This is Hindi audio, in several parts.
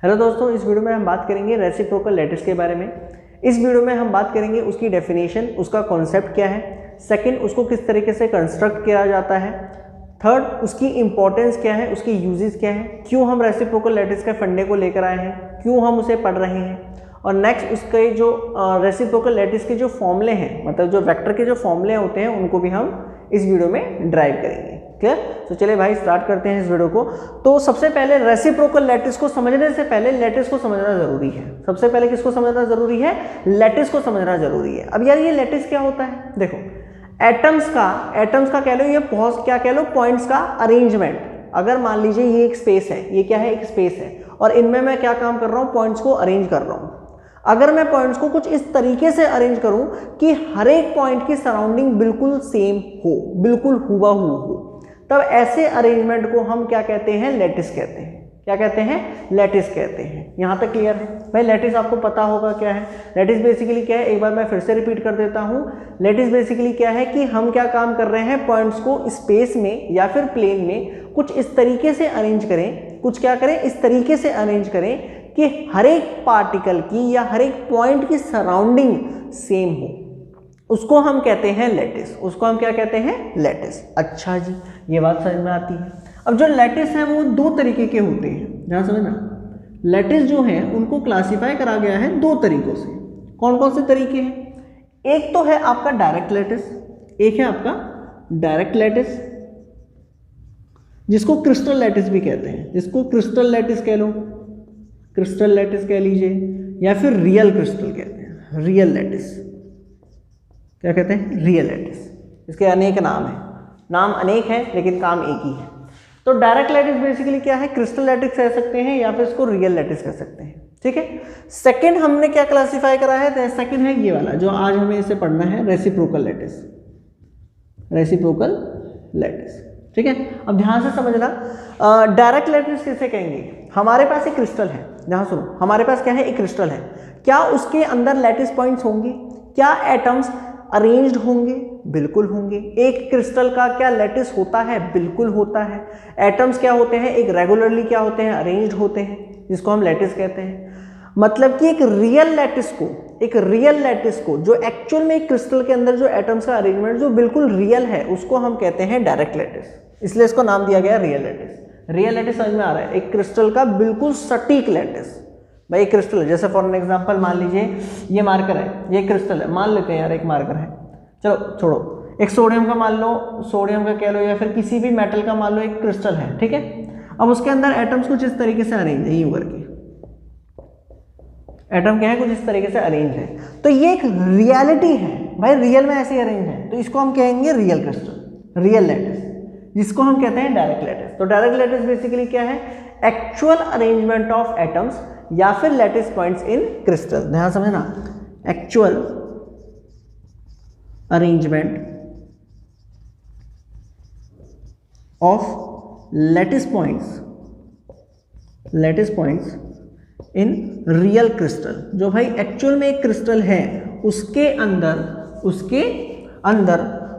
हेलो दोस्तों, इस वीडियो में हम बात करेंगे रेसिप्रोकल लैटिस के बारे में। इस वीडियो में हम बात करेंगे उसकी डेफिनेशन, उसका कॉन्सेप्ट क्या है, सेकंड उसको किस तरीके से कंस्ट्रक्ट किया जाता है, थर्ड उसकी इंपॉर्टेंस क्या है, उसकी यूजेस क्या है, क्यों हम रेसिप्रोकल लैटिस के फंडे को लेकर आए हैं, क्यों हम उसे पढ़ रहे हैं, और नेक्स्ट उसके जो रेसिप्रोकल लैटिस के जो फॉर्मूले हैं, मतलब जो वेक्टर के जो फॉर्मूले होते हैं उनको भी हम इस वीडियो में ड्राइव करेंगे। क्लियर? तो चलिए भाई स्टार्ट करते हैं इस वीडियो को। तो सबसे पहले रेसिप्रोकल लैटिस को समझने से पहले लैटिस को समझना जरूरी है। सबसे पहले किसको समझना जरूरी है? लैटिस को समझना जरूरी है। अब यार ये लैटिस क्या होता है? देखो, एटम्स का कह लो, ये बहुत क्या कह लो, पॉइंट्स का अरेंजमेंट। अगर मान लीजिए ये एक स्पेस है, ये क्या है, एक स्पेस है, और इनमें मैं क्या काम कर रहा हूँ, पॉइंट्स को अरेंज कर रहा हूँ। अगर मैं पॉइंट्स को कुछ इस तरीके से अरेंज करूं कि हर एक पॉइंट की सराउंडिंग बिल्कुल सेम हो, बिल्कुल हुबहू हो, तब ऐसे अरेंजमेंट को हम क्या कहते हैं? लैटिस कहते हैं। क्या कहते हैं? लैटिस कहते हैं। यहां तक क्लियर है भाई? लैटिस आपको पता होगा क्या है। लैटिस बेसिकली क्या है, एक बार मैं फिर से रिपीट कर देता हूं। लैटिस बेसिकली क्या है कि हम क्या काम कर रहे हैं, पॉइंट्स को स्पेस में या फिर प्लेन में कुछ इस तरीके से अरेंज करें, कुछ क्या करें, इस तरीके से अरेंज करें कि हर एक पार्टिकल की या हर एक पॉइंट की सराउंडिंग सेम हो, उसको हम कहते हैं लैटिस। उसको हम क्या कहते हैं? लैटिस। अच्छा जी, ये बात समझ में आती है। अब जो लैटिस है वो दो तरीके के होते हैं, ध्यान समझना। लैटिस जो है उनको क्लासिफाई करा गया है दो तरीकों से। कौन कौन से तरीके हैं? एक तो है आपका डायरेक्ट लैटिस, एक है आपका डायरेक्ट लैटिस, जिसको क्रिस्टल लैटिस भी कहते हैं। जिसको क्रिस्टल लैटिस कह लो, क्रिस्टल लैटिस कह लीजिए, या फिर रियल क्रिस्टल कहते हैं, रियल लैटिस। क्या कहते हैं? Real lattice. इसके अनेक नाम हैं, नाम अनेक है लेकिन काम एक ही है। तो डायरेक्ट लैटिस बेसिकली क्या है, क्रिस्टल लैटिस कह सकते हैं या फिर इसको रियल लैटिस कह सकते हैं। ठीक है। सेकंड हमने क्या क्लासिफाई करा है? सेकंड है ये वाला जो आज हमें इसे पढ़ना है, रेसिप्रोकल लैटिस। Reciprocal lattice. ठीक है। अब ध्यान से समझना, डायरेक्ट लैटिस किसे कहेंगे? हमारे पास एक क्रिस्टल है, ध्यान सुनो, हमारे पास क्या है, एक क्रिस्टल है। क्या उसके अंदर लैटिस पॉइंट्स होंगे? क्या एटम्स अरेंज्ड होंगे? बिल्कुल होंगे। एक क्रिस्टल का क्या लैटिस होता है? बिल्कुल होता है। एटम्स क्या होते हैं? एक रेगुलरली क्या होते हैं? अरेंज्ड होते हैं, जिसको हम लैटिस कहते हैं। मतलब कि एक रियल लैटिस को जो एक्चुअल में एक क्रिस्टल के अंदर जो एटम्स का अरेंजमेंट जो बिल्कुल रियल है, उसको हम कहते हैं डायरेक्ट लैटिस। इसलिए इसको नाम दिया गया रियल लैटिस। रियल लैटिस समझ में आ रहा है? एक क्रिस्टल का बिल्कुल सटीक लैटिस। भाई एक क्रिस्टल है, जैसे फॉर एन एग्जांपल मान लीजिए ये मार्कर है, ये क्रिस्टल है, मान लेते हैं यार एक मार्कर है, चलो छोड़ो, एक सोडियम का मान लो, सोडियम का कह लो, या फिर किसी भी मेटल का मान लो एक क्रिस्टल है। ठीक है। अब उसके अंदर एटम्स कुछ इस तरीके से अरेंज है, यूं करके एटम क्या है, कुछ इस तरीके से अरेंज है। तो ये एक रियलिटी है भाई, रियल में ऐसे अरेंज है, तो इसको हम कहेंगे रियल क्रिस्टल, रियल लैटिस, जिसको हम कहते हैं डायरेक्ट लैटिस। तो डायरेक्ट लैटिस बेसिकली क्या है? एक्चुअल अरेंजमेंट ऑफ एटम्स या फिर लैटिस पॉइंट्स इन क्रिस्टल। ध्यान समझना, actual arrangement of lattice points in real crystal. जो भाई एक्चुअल में एक क्रिस्टल है, उसके अंदर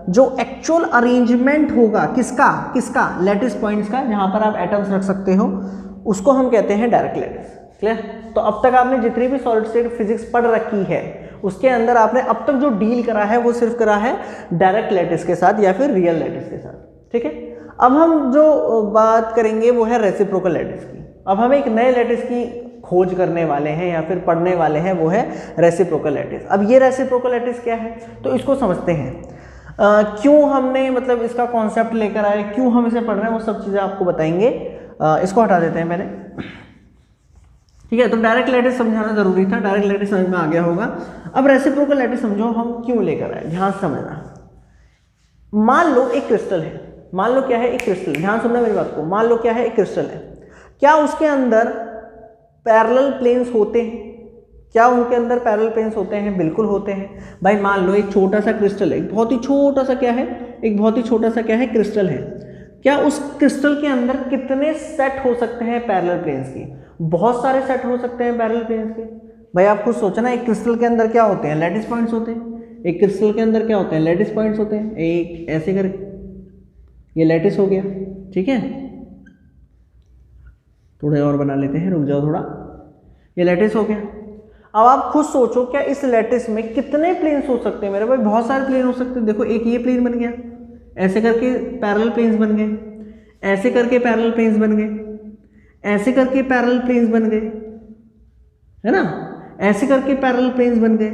जो एक्चुअल अरेंजमेंट होगा, किसका लैटिस पॉइंट्स का, जहां पर आप एटम्स रख सकते हो, उसको हम कहते हैं डायरेक्ट लैटिस। क्लियर? तो अब तक आपने जितनी भी सॉलिड स्टेट फिजिक्स पढ़ रखी है, उसके अंदर आपने अब तक जो डील करा है वो सिर्फ करा है डायरेक्ट लैटिस के साथ या फिर रियल लैटिस के साथ। ठीक है। अब हम जो बात करेंगे वो है रेसिप्रोकल लैटिस की। अब हम एक नए लैटिस की खोज करने वाले हैं या फिर पढ़ने वाले हैं, वो है रेसिप्रोकल लैटिस। अब ये रेसिप्रोकल लैटिस क्या है, तो इसको समझते हैं। क्यों हमने मतलब इसका कॉन्सेप्ट लेकर आए, क्यों हम इसे पढ़ रहे हैं, वो सब चीज़ें आपको बताएंगे। इसको हटा देते हैं पहले। ठीक है। तो डायरेक्ट लैटिस समझाना जरूरी था, डायरेक्ट लैटिस समझ में आ गया होगा। अब रेसिप्रोकल लैटिस समझो हम क्यों लेकर आए, ध्यान से समझना। मान लो एक क्रिस्टल है, मान लो क्या है, एक क्रिस्टल, ध्यान सुनना मेरी बात को। मान लो क्या है, एक क्रिस्टल है। क्या उसके अंदर पैरेलल प्लेन्स होते हैं? क्या उनके अंदर पैरेलल प्लेन्स होते हैं? बिल्कुल होते हैं भाई। मान लो एक छोटा सा क्रिस्टल है, एक बहुत ही छोटा सा क्या है, क्रिस्टल है। क्या उस क्रिस्टल के अंदर कितने सेट हो सकते हैं पैरेलल प्लेन्स के? बहुत सारे सेट हो सकते हैं पैरेलल प्लेन्स के। भाई आप खुद सोचना, एक क्रिस्टल के अंदर क्या होते हैं? लैटिस पॉइंट्स होते हैं। एक क्रिस्टल के अंदर क्या होते हैं? लैटिस पॉइंट्स होते हैं। एक ऐसे करके ये लैटिस हो गया। ठीक है। थोड़े और बना लेते हैं, रुक जाओ थोड़ा। ये लैटिस हो गया। अब आप खुद सोचो, क्या इस लैटिस में कितने प्लेन्स हो सकते हैं मेरे भाई? बहुत सारे प्लेन हो सकते हैं। देखो एक ये प्लेन बन गया, ऐसे करके पैरेलल प्लेन्स बन गए, ऐसे करके पैरेलल प्लेन्स बन गए, ऐसे करके पैरेलल प्लेन्स बन गए, है ना, ऐसे करके पैरेलल प्लेन्स बन गए।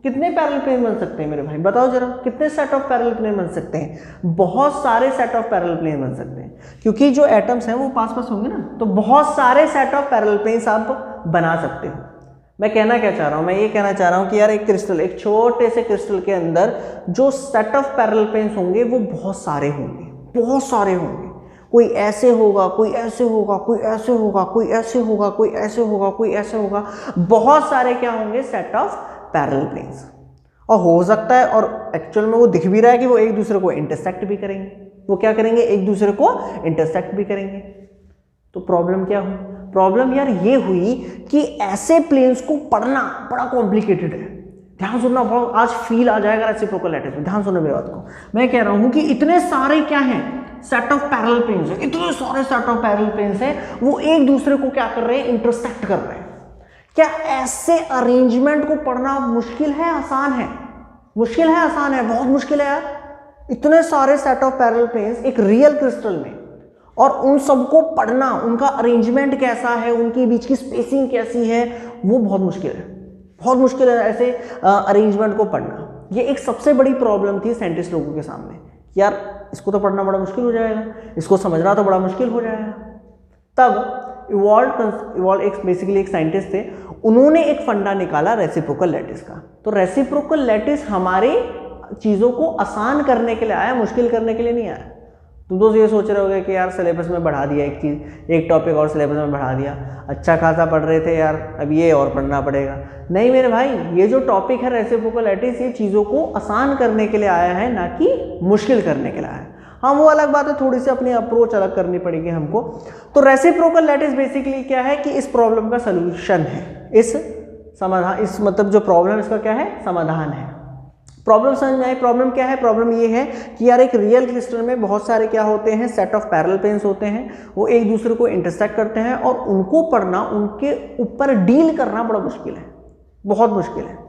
कितने पैरेलल प्लेन बन सकते हैं मेरे भाई? बताओ जरा, कितने सेट ऑफ पैरेलल प्लेन बन सकते हैं? बहुत सारे सेट ऑफ पैरेलल प्लेन बन सकते हैं, क्योंकि जो एटम्स हैं वो पास पास होंगे ना, तो बहुत सारे सेट ऑफ पैरेलल प्लेन्स आप बना सकते हो। मैं कहना क्या चाह रहा हूँ? मैं ये कहना चाह रहा हूँ कि यार एक क्रिस्टल, एक छोटे से क्रिस्टल के अंदर जो सेट ऑफ पैरेलल प्लेन्स होंगे वो बहुत सारे होंगे, बहुत सारे होंगे। कोई ऐसे होगा, कोई ऐसे होगा, कोई ऐसे होगा, कोई ऐसे होगा, कोई ऐसे होगा, कोई ऐसे होगा, बहुत सारे क्या होंगे? Set of parallel planes. और हो सकता है, और एक्चुअल में वो दिख भी रहा है कि वो एक दूसरे को इंटरसेक्ट भी करेंगे। वो क्या करेंगे? एक दूसरे को इंटरसेक्ट भी करेंगे। तो प्रॉब्लम क्या हुई? प्रॉब्लम यार ये हुई कि ऐसे प्लेन्स को पढ़ना बड़ा कॉम्प्लिकेटेड है। ध्यान सुनना, बहुत आज फील आ जाएगा रेसिप्रोकल लैटिस में। ध्यान सुनो मेरी बात को। मैं कह रहा हूं कि इतने सारे क्या हैं? सेट ऑफ पैरेलल प्लेन्स है, इतने सारे सेट ऑफ पैरेलल प्लेन्स हैं, वो एक दूसरे को क्या कर रहे हैं? इंटरसेक्ट कर रहे हैं। क्या ऐसे अरेंजमेंट को पढ़ना मुश्किल है, आसान है? मुश्किल है, आसान है? बहुत मुश्किल है यार। इतने सारे सेट ऑफ पैरेलल प्लेन्स एक रियल क्रिस्टल में, और उन सबको पढ़ना, उनका अरेंजमेंट कैसा है, उनके बीच की स्पेसिंग कैसी है, वो बहुत मुश्किल है। बहुत मुश्किल है ऐसे अरेंजमेंट को पढ़ना। ये एक सबसे बड़ी प्रॉब्लम थी साइंटिस्ट लोगों के सामने। यार इसको तो पढ़ना बड़ा मुश्किल हो जाएगा, इसको समझना तो बड़ा मुश्किल हो जाएगा। तब इवॉल्व एक बेसिकली एक साइंटिस्ट थे, उन्होंने एक फंडा निकाला रेसिप्रोकल लैटिस का। तो रेसिप्रोकल लैटिस हमारे चीज़ों को आसान करने के लिए आया, मुश्किल करने के लिए नहीं आया। तुम दोस्त ये सोच रहे होगे कि यार सिलेबस में बढ़ा दिया एक चीज़, एक टॉपिक और सिलेबस में बढ़ा दिया, अच्छा खासा पढ़ रहे थे यार, अब ये और पढ़ना पड़ेगा। नहीं मेरे भाई, ये जो टॉपिक है रेसिप्रोकल लैटिस, ये चीज़ों को आसान करने के लिए आया है, ना कि मुश्किल करने के लिए आया है। हाँ वो अलग बात है, थोड़ी सी अपनी अप्रोच अलग करनी पड़ेगी हमको। तो रेसिप्रोकल लैटिस बेसिकली क्या है कि इस प्रॉब्लम का सलूशन है, इस समाधान, इस मतलब जो प्रॉब्लम इसका क्या है? समाधान है। प्रॉब्लम समझ में आई? प्रॉब्लम क्या है? प्रॉब्लम ये है कि यार एक रियल क्रिस्टल में बहुत सारे क्या होते हैं? सेट ऑफ पैरेलल प्लेन्स होते हैं, वो एक दूसरे को इंटरसेक्ट करते हैं, और उनको पढ़ना, उनके ऊपर डील करना बड़ा मुश्किल है, बहुत मुश्किल है।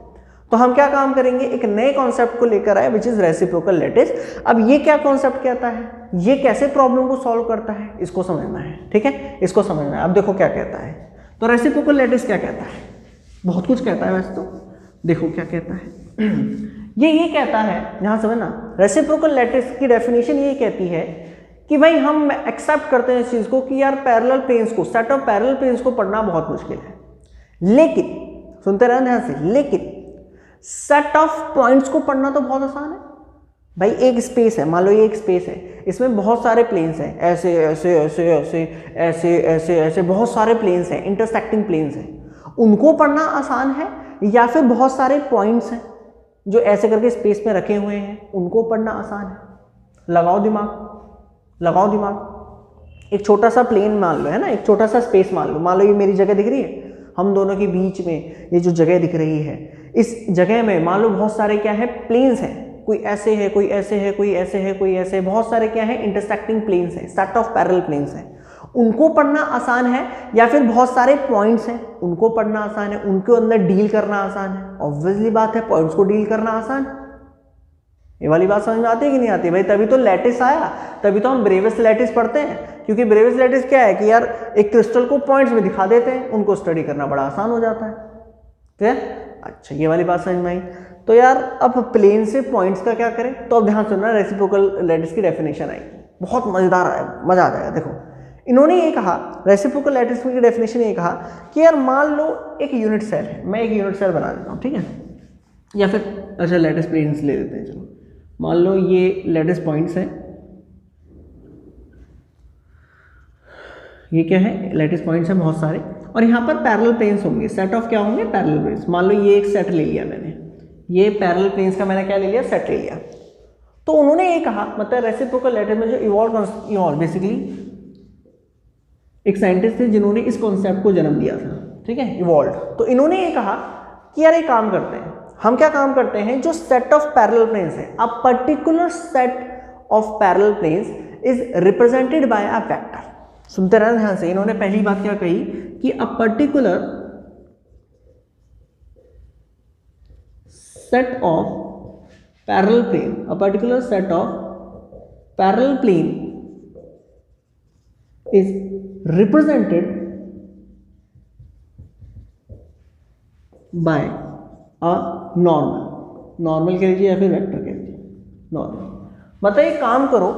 तो हम क्या काम करेंगे? एक नए कॉन्सेप्ट को लेकर आए, विच इज रेसिप्रोकल लैटिस। अब ये क्या कॉन्सेप्ट कहता है, ये कैसे प्रॉब्लम को सॉल्व करता है, इसको समझना है, ठीक है, इसको समझना है। अब देखो क्या कहता है। तो रेसिप्रोकल लैटिस क्या कहता है? बहुत कुछ कहता है वैसे तो, देखो क्या कहता है। ये कहता है, यहाँ समझना, रेसिप्रोकल लैटिस की डेफिनेशन ये कहती है कि भाई हम एक्सेप्ट करते हैं इस चीज़ को कि यार पैरेलल प्लेन्स को, सेट ऑफ पैरेलल प्लेन्स को पढ़ना बहुत मुश्किल है, लेकिन सुनते रहना ध्यान से, लेकिन सेट ऑफ पॉइंट्स को पढ़ना तो बहुत आसान है। भाई एक स्पेस है, मान लो ये एक स्पेस है, इसमें बहुत सारे प्लेन्स हैं, ऐसे ऐसे ऐसे ऐसे ऐसे ऐसे ऐसे बहुत सारे प्लेन्स हैं, इंटरसेक्टिंग प्लेन्स हैं, उनको पढ़ना आसान है, या फिर बहुत सारे पॉइंट्स हैं जो ऐसे करके स्पेस में रखे हुए हैं, उनको पढ़ना आसान है। लगाओ दिमाग, लगाओ दिमाग। एक छोटा सा प्लेन मान लो, है ना, एक छोटा सा स्पेस मान लो ये मेरी जगह दिख रही है, हम दोनों के बीच में ये जो जगह दिख रही है, इस जगह में मान लो बहुत सारे क्या है? प्लेन्स हैं, कोई ऐसे है, कोई ऐसे है, कोई ऐसे है, कोई ऐसे, बहुत सारे क्या है? इंटरसेक्टिंग प्लेन्स हैं, सेट ऑफ पैरेलल प्लेन्स हैं, उनको पढ़ना आसान है, या फिर बहुत सारे पॉइंट्स हैं, उनको पढ़ना आसान है, उनके अंदर डील करना आसान है। ऑब्वियसली बात है, पॉइंट्स को डील करना आसान है। ये वाली बात समझ में आती है कि नहीं आती? भाई तभी तो लैटिस आया, तभी तो हम ब्रेविस लैटिस पढ़ते हैं, क्योंकि ब्रेविस लैटिस क्या है कि यार एक क्रिस्टल को पॉइंट्स में दिखा देते हैं, उनको स्टडी करना बड़ा आसान हो जाता है। ठीक है, अच्छा ये वाली बात समझ में आई। तो यार अब प्लेन से पॉइंट्स का क्या करें? तो अब ध्यान सुनना, रेसिप्रोकल लैटिस की डेफिनेशन आई, बहुत मजेदार है, मजा आ जाएगा। देखो इन्होंने ये कहा, रेसिप्रोकल लैटिस की डेफिनेशन ये कहा कि यार मान लो एक यूनिट सेल है, मैं एक यूनिट सेल बना देता हूँ, ठीक है, या फिर अच्छा लैटिस प्लेन्स ले लेते हैं, चलो मान लो ये लैटिस पॉइंट्स हैं, ये क्या है? लैटिस पॉइंट्स हैं बहुत सारे, और यहाँ पर पैरेलल प्लेन्स होंगे, सेट ऑफ क्या होंगे? Parallel planes. मान लो ये एक सेट ले लिया मैंने, ये पैरेलल प्लेन्स का मैंने क्या ले लिया? सेट ले लिया। तो उन्होंने ये कहा, मतलब रेसिप्रोकल लैटिस में जो इवॉल्व बेसिकली एक साइंटिस्ट थे जिन्होंने इस कॉन्सेप्ट को जन्म दिया था, ठीक है, इवॉल्व। तो इन्होंने ये कहा कि यार एक काम करते हैं, हम क्या काम करते हैं, जो सेट ऑफ पैरेलल प्लेन्स है, a particular set of parallel planes is represented by a vector. सुनते रहना ध्यान से, इन्होंने पहली बात क्या कही कि a particular set of parallel plane, a particular set of parallel plane is represented by a normal कह लीजिए या फिर वेक्टर कह लीजिए, नॉर्मल। मतलब एक काम करो,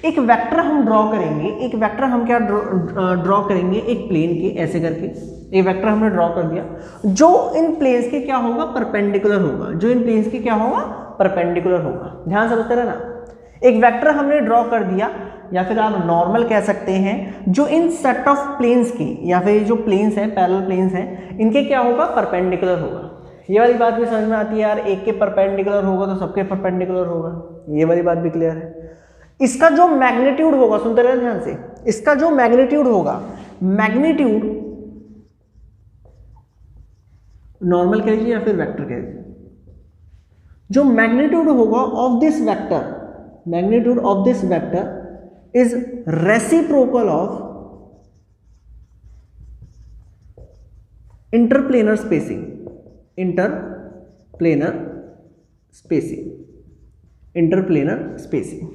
एक वेक्टर हम ड्रॉ करेंगे, एक वेक्टर हम क्या ड्रॉ करेंगे, एक प्लेन के ऐसे करके एक वेक्टर हमने ड्रॉ कर दिया, जो इन प्लेन्स के क्या होगा, परपेंडिकुलर होगा, जो इन प्लेन्स के क्या होगा, परपेंडिकुलर होगा। ध्यान से समझते रहना, एक वेक्टर हमने ड्रॉ कर दिया या फिर आप नॉर्मल कह सकते हैं, जो इन सेट ऑफ प्लेन्स की या फिर जो प्लेन्स हैं, पैरेलल प्लेन्स हैं, इनके क्या होगा, परपेंडिकुलर होगा। ये वाली बात भी समझ में आती है यार, एक के परपेंडिकुलर होगा तो सबके परपेंडिकुलर होगा, ये वाली बात भी क्लियर है। इसका जो मैग्नीट्यूड होगा, सुनते रहे ध्यान से, इसका जो मैग्नीट्यूड होगा, मैग्नीट्यूड नॉर्मल कह लीजिए या फिर वेक्टर कह लीजिए, जो मैग्नीट्यूड होगा of this vector, magnitude of this vector is reciprocal of interplanar spacing, interplanar spacing, interplanar spacing.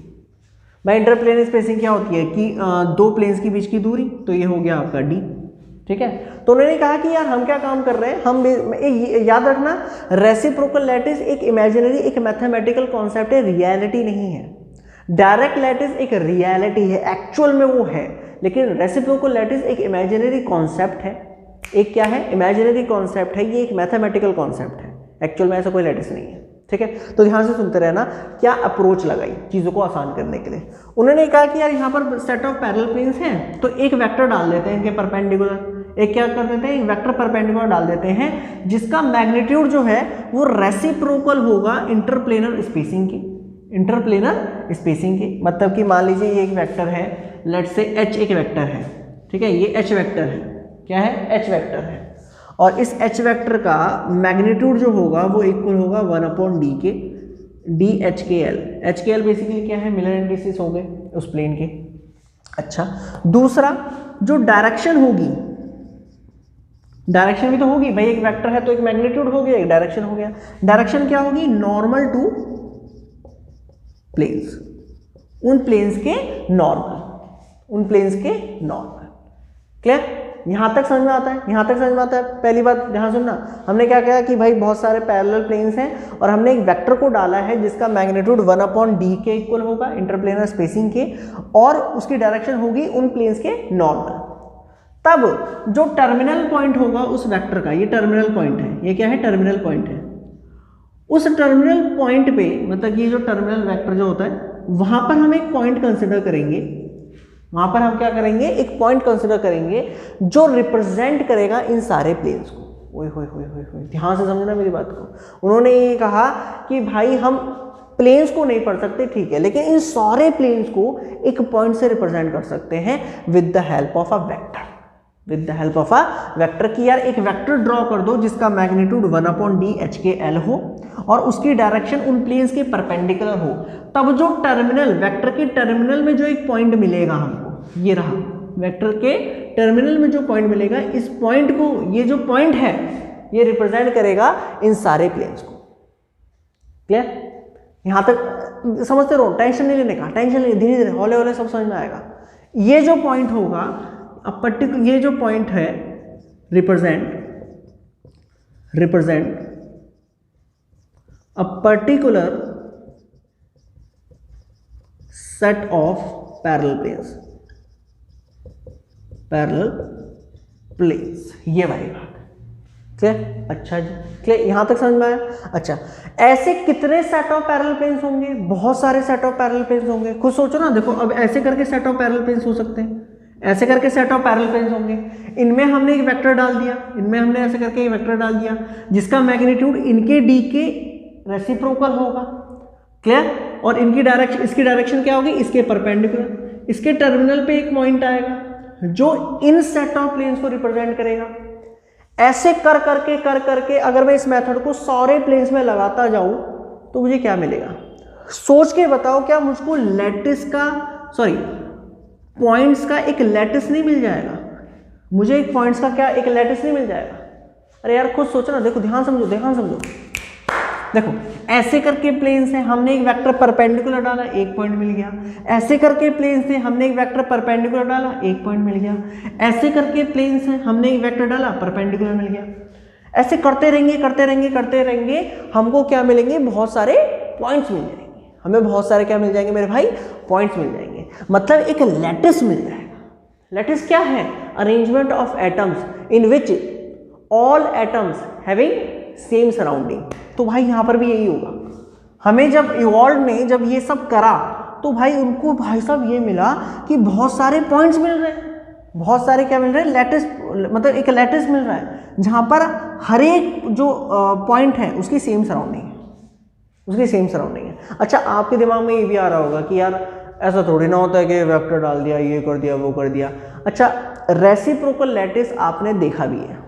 भाई इंटरप्लेनर स्पेसिंग क्या होती है कि दो प्लेन्स के बीच की दूरी, तो ये हो गया आपका d, ठीक है। तो उन्होंने कहा कि यार हम क्या काम कर रहे हैं, हम याद रखना, रेसिप्रोकल लैटिस एक इमेजिनरी, एक मैथमेटिकल कॉन्सेप्ट है, रियलिटी नहीं है। डायरेक्ट लैटिस एक रियलिटी है, एक्चुअल में वो है, लेकिन रेसिप्रोकल लैटिस एक इमेजिनरी कॉन्सेप्ट है, एक क्या है, इमेजिनरी कॉन्सेप्ट है, ये एक मैथमेटिकल कॉन्सेप्ट है, एक्चुअल में ऐसा कोई लैटिस नहीं है, ठीक है। तो ध्यान से सुनते रहना, क्या अप्रोच लगाई चीज़ों को आसान करने के लिए। उन्होंने कहा कि यार यहाँ पर सेट ऑफ पैरेलल प्लेन्स हैं, तो एक वेक्टर डाल देते हैं इनके परपेंडिकुलर, एक क्या कर देते हैं, एक वेक्टर परपेंडिकुलर डाल देते हैं, जिसका मैग्नीट्यूड जो है वो रेसिप्रोकल होगा इंटरप्लेनर स्पेसिंग की, इंटरप्लेनर स्पेसिंग की। मतलब कि मान लीजिए ये एक वेक्टर है, लेट्स से h एक वेक्टर है, ठीक है, ये h वेक्टर है, क्या है, h वेक्टर है, और इस h वेक्टर का मैग्नीट्यूड जो होगा वो इक्वल होगा 1/d के, डी एच के एल बेसिकली क्या है, मिलर इंडिसेस हो गए उस प्लेन के। अच्छा, दूसरा जो डायरेक्शन होगी, डायरेक्शन भी तो होगी भाई, एक वेक्टर है तो एक मैग्नीट्यूड हो गया, एक डायरेक्शन हो गया। डायरेक्शन क्या होगी, नॉर्मल टू प्लेन्स, उन प्लेन्स के नॉर्मल, उन प्लेन्स के नॉर्मल। क्लियर, यहां तक समझ में आता है, यहां तक समझ में आता है। पहली बात ध्यान सुनना, हमने क्या किया कि भाई बहुत सारे पैरेलल प्लेन्स हैं और हमने एक वेक्टर को डाला है जिसका मैग्नीट्यूड 1/d के इक्वल होगा इंटरप्लेनर स्पेसिंग के, और उसकी डायरेक्शन होगी उन प्लेन्स के नॉर्मल। तब जो टर्मिनल पॉइंट होगा उस वेक्टर का, ये टर्मिनल पॉइंट है, ये क्या है, टर्मिनल पॉइंट है। उस टर्मिनल पॉइंट पे, मतलब ये जो टर्मिनल वेक्टर जो होता है, वहां पर हम एक पॉइंट कंसिडर करेंगे, वहां पर हम क्या करेंगे, एक पॉइंट कंसिडर करेंगे जो रिप्रेजेंट करेगा इन सारे प्लेन्स को। ओए होए होए होए होए, ध्यान से समझना मेरी बात को। उन्होंने ये कहा कि भाई हम प्लेन्स को नहीं पढ़ सकते, ठीक है, लेकिन इन सारे प्लेन्स को एक पॉइंट से रिप्रेजेंट कर सकते हैं with the help of a vector, with the help of a vector. की यार एक वेक्टर ड्रॉ कर दो जिसका मैग्नीट्यूड 1/d h के l हो और उसकी डायरेक्शन उन प्लेन्स के परपेंडिकुलर हो, तब जो टर्मिनल, वेक्टर के टर्मिनल में जो एक पॉइंट मिलेगा हमको, ये रहा वेक्टर के टर्मिनल में जो पॉइंट मिलेगा, इस पॉइंट को, ये जो पॉइंट है ये रिप्रेजेंट करेगा इन सारे प्लेन्स को। क्लियर, यहां तक समझते रहो, टेंशन नहीं लेने का, टेंशन नहीं, धीरे धीरे हौले हौले सब समझ में आएगा। ये जो पॉइंट होगा, अब पर्टिकुलर ये जो पॉइंट है represent a particular set of parallel planes, ये वाली बात। क्लियर, अच्छा जी, क्लियर, यहां तक समझ में आया। अच्छा, ऐसे कितने सेट ऑफ पैरेलल प्लेन्स होंगे, बहुत सारे सेट ऑफ पैरेलल प्लेन्स होंगे। खुद सोचो ना, देखो अब ऐसे करके सेट ऑफ पैरेलल प्लेन्स हो सकते हैं, ऐसे करके सेट ऑफ पैरेलल प्लेन्स होंगे, इनमें हमने एक वेक्टर डाल दिया, इनमें हमने ऐसे करके एक वेक्टर डाल दिया जिसका मैग्नीट्यूड इनके डी के रेसिप्रोकल होगा। क्लियर, और इनकी डायरेक्शन, इसकी डायरेक्शन क्या होगी, इसके परपेंडिकुलर, इसके टर्मिनल पे एक पॉइंट आएगा जो इन सेट ऑफ प्लेन्स को रिप्रेजेंट करेगा। ऐसे कर करके अगर मैं इस मेथड को सारे प्लेन्स में लगाता जाऊं तो मुझे क्या मिलेगा, सोच के बताओ। क्या मुझको लैटिस का, सॉरी पॉइंट्स का एक लैटिस नहीं मिल जाएगा, मुझे एक पॉइंट्स का क्या एक लैटिस नहीं मिल जाएगा। अरे यार खुद सोचो ना, देखो ध्यान समझो, ध्यान समझो, देखो ऐसे करके प्लेन से हमने एक वेक्टर परपेंडिकुलर डाला, 1 पॉइंट मिल गया। ऐसे करके प्लेन से हमने एक वेक्टर परपेंडिकुलर डाला, 1 पॉइंट मिल गया। ऐसे करके प्लेन से हमने एक वेक्टर डाला, परपेंडिकुलर मिल गया। ऐसे करते रहेंगे करते रहेंगे करते रहेंगे, हमको क्या मिलेंगे, बहुत सारे पॉइंट्स मिल जाएंगे। हमें बहुत सारे क्या मिल जाएंगे मेरे भाई, पॉइंट्स मिल जाएंगे, मतलब एक लैटिस मिल जाएगा। लैटिस क्या है, arrangement of atoms in which all atoms having same surrounding. तो भाई यहाँ पर भी यही होगा। हमें जब इवॉल्व ने जब ये सब करा तो भाई उनको भाई साहब ये मिला कि बहुत सारे पॉइंट्स मिल रहे हैं, बहुत सारे क्या मिल रहे हैं, लैटिस, मतलब एक लैटिस मिल रहा है जहाँ पर हर एक जो पॉइंट है उसकी सेम सराउंडिंग है, उसकी सेम सराउंडिंग है। अच्छा आपके दिमाग में ये भी आ रहा होगा कि यार ऐसा थोड़ी ना होता है कि वेक्टर डाल दिया, ये कर दिया, वो कर दिया। अच्छा रेसिप्रोकल लैटिस आपने देखा भी है।